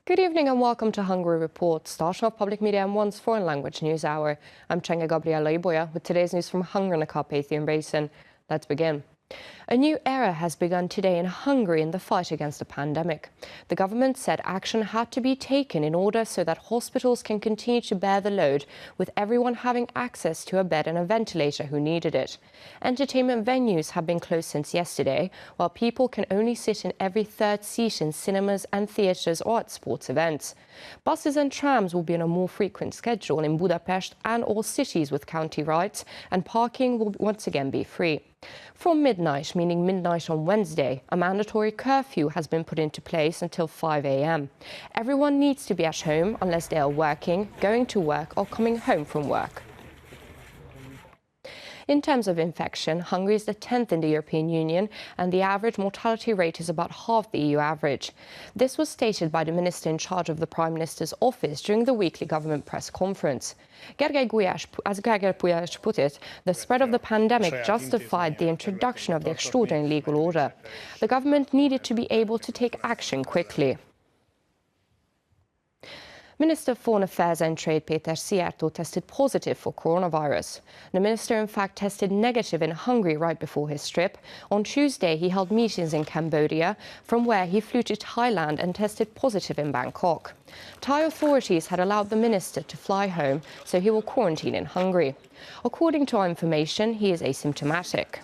Good evening and welcome to Hungary Report, starting off Public Media M1's foreign language news hour. I'm Csenga Gabriela Ibolya with today's news from Hungary and the Carpathian Basin. Let's begin. A new era has begun today in Hungary in the fight against the pandemic. The government said action had to be taken in order so that hospitals can continue to bear the load, with everyone having access to a bed and a ventilator who needed it. Entertainment venues have been closed since yesterday, while people can only sit in every third seat in cinemas and theatres or at sports events. Buses and trams will be on a more frequent schedule in Budapest and all cities with county rights, and parking will once again be free. From midnight, meaning midnight on Wednesday, a mandatory curfew has been put into place until 5 a.m. Everyone needs to be at home unless they are working, going to work or coming home from work. In terms of infection, Hungary is the 10th in the European Union, and the average mortality rate is about half the EU average. This was stated by the minister in charge of the Prime Minister's office during the weekly government press conference. As Gergely Gulyás put it, the spread of the pandemic justified the introduction of the extraordinary legal order. The government needed to be able to take action quickly. Minister of Foreign Affairs and Trade PÉTER SZIJJÁRTÓ tested positive for coronavirus. The minister in fact tested negative in Hungary right before his trip. On Tuesday he held meetings in Cambodia, from where he flew to Thailand and tested positive in Bangkok. Thai authorities had allowed the minister to fly home, so he will quarantine in Hungary. According to our information, he is asymptomatic.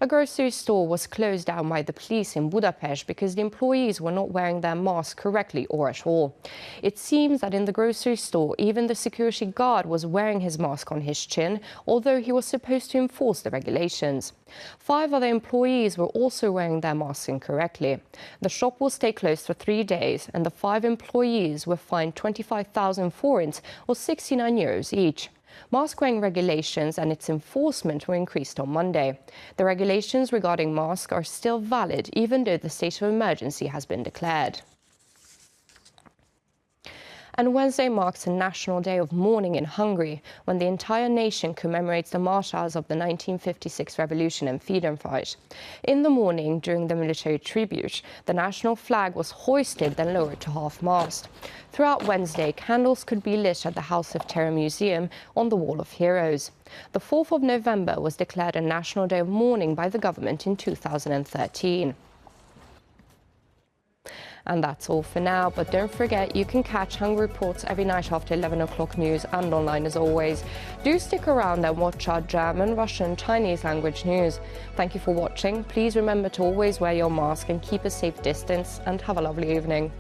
A grocery store was closed down by the police in Budapest because the employees were not wearing their masks correctly or at all. It seems that in the grocery store, even the security guard was wearing his mask on his chin, although he was supposed to enforce the regulations. 5 other employees were also wearing their masks incorrectly. The shop will stay closed for 3 days, and the 5 employees were fined 25,000 forints or 69 euros each. Mask-wearing regulations and its enforcement were increased on Monday. The regulations regarding masks are still valid, even though the state of emergency has been declared. And Wednesday marks a national day of mourning in Hungary, when the entire nation commemorates the martyrs of the 1956 revolution and freedom fight. In the morning, during the military tribute, the national flag was hoisted, then lowered to half-mast. Throughout Wednesday, candles could be lit at the House of Terror Museum on the Wall of Heroes. The 4th of November was declared a national day of mourning by the government in 2013. And that's all for now, but don't forget you can catch Hungary Reports every night after 11 o'clock news and online as always. Do stick around and watch our German, Russian, Chinese language news. Thank you for watching. Please remember to always wear your mask and keep a safe distance, and have a lovely evening.